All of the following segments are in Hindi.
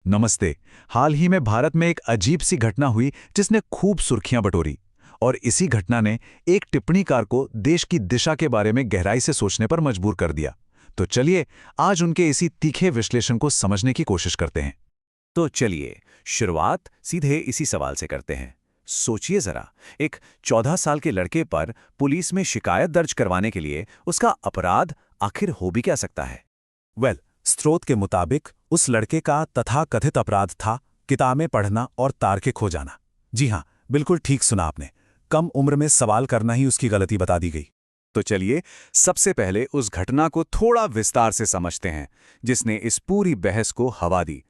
नमस्ते। हाल ही में भारत में एक अजीब सी घटना हुई जिसने खूब सुर्खियां बटोरी। और इसी घटना ने एक टिप्पणीकार को देश की दिशा के बारे में गहराई से सोचने पर मजबूर कर दिया। तो चलिए आज उनके इसी तीखे विश्लेषण को समझने की कोशिश करते हैं। तो चलिए शुरुआत सीधे इसी सवाल से करते हैं। सोचिए जरा, एक 14 साल के लड़के पर पुलिस में शिकायत दर्ज करवाने के लिए उसका अपराध आखिर हो भी क्या सकता है? स्रोत के मुताबिक उस लड़के का तथाकथित अपराध था किताबें पढ़ना और तार्किक हो जाना। जी हाँ, बिल्कुल ठीक सुना आपने। कम उम्र में सवाल करना ही उसकी गलती बता दी गई। तो चलिए सबसे पहले उस घटना को थोड़ा विस्तार से समझते हैं जिसने इस पूरी बहस को हवा दी।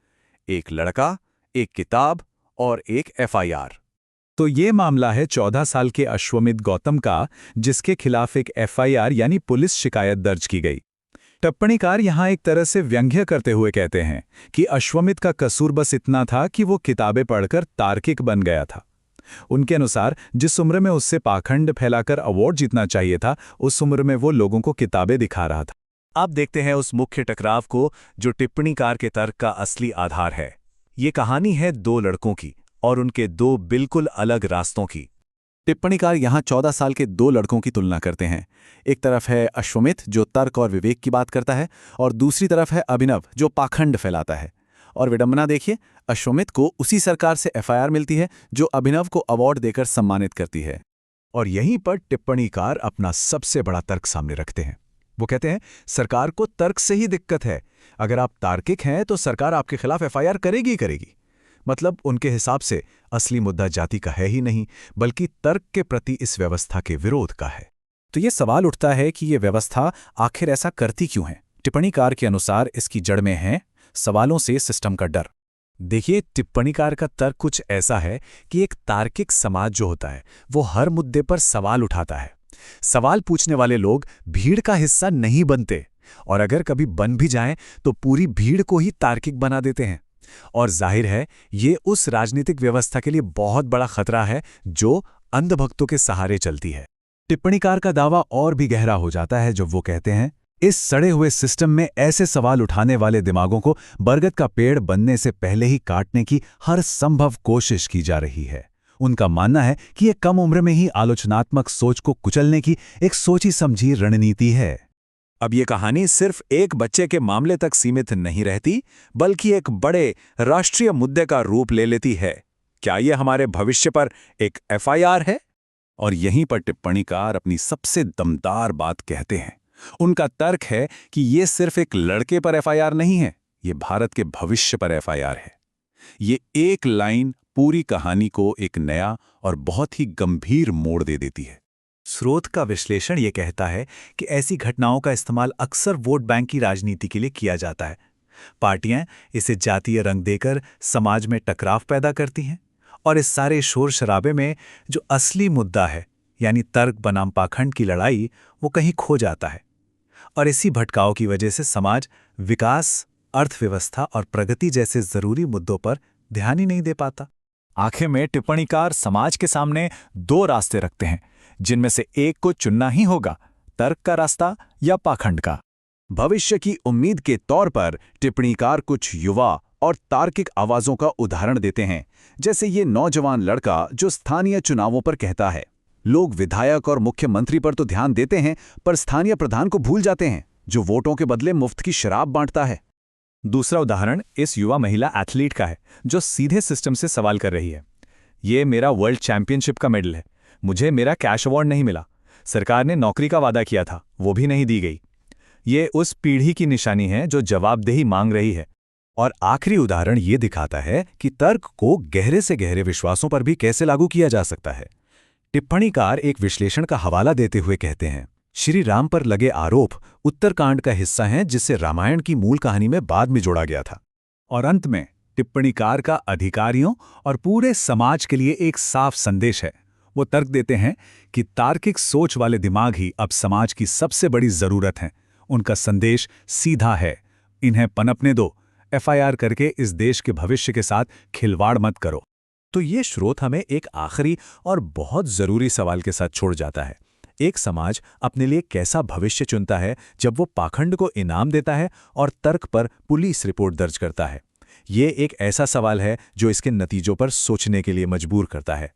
एक लड़का, एक किताब और एक एफआईआर। तो ये मामला है 14 साल के अश्वमित गौतम का, जिसके खिलाफ एक एफआईआर यानी पुलिस शिकायत दर्ज की गई। टिप्पणीकार यहाँ एक तरह से व्यंग्य करते हुए कहते हैं कि अश्वमित का कसूर बस इतना था कि वो किताबें पढ़कर तार्किक बन गया था। उनके अनुसार जिस उम्र में उससे पाखंड फैलाकर अवार्ड जीतना चाहिए था, उस उम्र में वो लोगों को किताबें दिखा रहा था। अब देखते हैं उस मुख्य टकराव को जो टिप्पणीकार के तर्क का असली आधार है। ये कहानी है दो लड़कों की और उनके दो बिल्कुल अलग रास्तों की। टिप्पणीकार यहाँ 14 साल के दो लड़कों की तुलना करते हैं। एक तरफ है अश्वमित जो तर्क और विवेक की बात करता है, और दूसरी तरफ है अभिनव जो पाखंड फैलाता है। और विडंबना देखिए, अश्वमित को उसी सरकार से एफआईआर मिलती है जो अभिनव को अवार्ड देकर सम्मानित करती है। और यहीं पर टिप्पणीकार अपना सबसे बड़ा तर्क सामने रखते हैं। वो कहते हैं सरकार को तर्क से ही दिक्कत है। अगर आप तार्किक हैं तो सरकार आपके खिलाफ एफआईआर करेगी ही करेगी। मतलब उनके हिसाब से असली मुद्दा जाति का है ही नहीं, बल्कि तर्क के प्रति इस व्यवस्था के विरोध का है। तो ये सवाल उठता है कि ये व्यवस्था आखिर ऐसा करती क्यों है? टिप्पणीकार के अनुसार इसकी जड़ में है सवालों से सिस्टम का डर। देखिए, टिप्पणीकार का तर्क कुछ ऐसा है कि एक तार्किक समाज जो होता है वो हर मुद्दे पर सवाल उठाता है। सवाल पूछने वाले लोग भीड़ का हिस्सा नहीं बनते, और अगर कभी बन भी जाएं तो पूरी भीड़ को ही तार्किक बना देते हैं। और जाहिर है ये उस राजनीतिक व्यवस्था के लिए बहुत बड़ा खतरा है जो अंधभक्तों के सहारे चलती है। टिप्पणीकार का दावा और भी गहरा हो जाता है जब वो कहते हैं इस सड़े हुए सिस्टम में ऐसे सवाल उठाने वाले दिमागों को बरगद का पेड़ बनने से पहले ही काटने की हर संभव कोशिश की जा रही है। उनका मानना है कि ये कम उम्र में ही आलोचनात्मक सोच को कुचलने की एक सोची समझी रणनीति है। अब ये कहानी सिर्फ एक बच्चे के मामले तक सीमित नहीं रहती, बल्कि एक बड़े राष्ट्रीय मुद्दे का रूप ले लेती है। क्या ये हमारे भविष्य पर एक एफआईआर है? और यहीं पर टिप्पणीकार अपनी सबसे दमदार बात कहते हैं। उनका तर्क है कि ये सिर्फ एक लड़के पर एफआईआर नहीं है, ये भारत के भविष्य पर एफआईआर है। ये एक लाइन पूरी कहानी को एक नया और बहुत ही गंभीर मोड़ दे देती है। स्रोत का विश्लेषण ये कहता है कि ऐसी घटनाओं का इस्तेमाल अक्सर वोट बैंक की राजनीति के लिए किया जाता है। पार्टियां इसे जातीय रंग देकर समाज में टकराव पैदा करती हैं, और इस सारे शोर शराबे में जो असली मुद्दा है यानी तर्क बनाम पाखंड की लड़ाई, वो कहीं खो जाता है। और इसी भटकाव की वजह से समाज विकास, अर्थव्यवस्था और प्रगति जैसे जरूरी मुद्दों पर ध्यान ही नहीं दे पाता। आखिर में टिप्पणीकार समाज के सामने दो रास्ते रखते हैं, जिनमें से एक को चुनना ही होगा, तर्क का रास्ता या पाखंड का। भविष्य की उम्मीद के तौर पर टिप्पणीकार कुछ युवा और तार्किक आवाजों का उदाहरण देते हैं, जैसे ये नौजवान लड़का जो स्थानीय चुनावों पर कहता है, लोग विधायक और मुख्यमंत्री पर तो ध्यान देते हैं पर स्थानीय प्रधान को भूल जाते हैं जो वोटों के बदले मुफ्त की शराब बांटता है। दूसरा उदाहरण इस युवा महिला एथलीट का है जो सीधे सिस्टम से सवाल कर रही है, ये मेरा वर्ल्ड चैंपियनशिप का मेडल है, मुझे मेरा कैश अवार्ड नहीं मिला, सरकार ने नौकरी का वादा किया था, वो भी नहीं दी गई। ये उस पीढ़ी की निशानी है जो जवाबदेही मांग रही है। और आखिरी उदाहरण ये दिखाता है कि तर्क को गहरे से गहरे विश्वासों पर भी कैसे लागू किया जा सकता है। टिप्पणीकार एक विश्लेषण का हवाला देते हुए कहते हैं, श्री राम पर लगे आरोप उत्तरकांड का हिस्सा हैं जिसे रामायण की मूल कहानी में बाद में जोड़ा गया था। और अंत में टिप्पणीकार का अधिकारियों और पूरे समाज के लिए एक साफ संदेश है। वो तर्क देते हैं कि तार्किक सोच वाले दिमाग ही अब समाज की सबसे बड़ी जरूरत हैं। उनका संदेश सीधा है, इन्हें पनपने दो, एफआईआर करके इस देश के भविष्य के साथ खिलवाड़ मत करो। तो ये स्रोत हमें एक आखिरी और बहुत जरूरी सवाल के साथ छोड़ जाता है। एक समाज अपने लिए कैसा भविष्य चुनता है जब वो पाखंड को इनाम देता है और तर्क पर पुलिस रिपोर्ट दर्ज करता है? ये एक ऐसा सवाल है जो इसके नतीजों पर सोचने के लिए मजबूर करता है।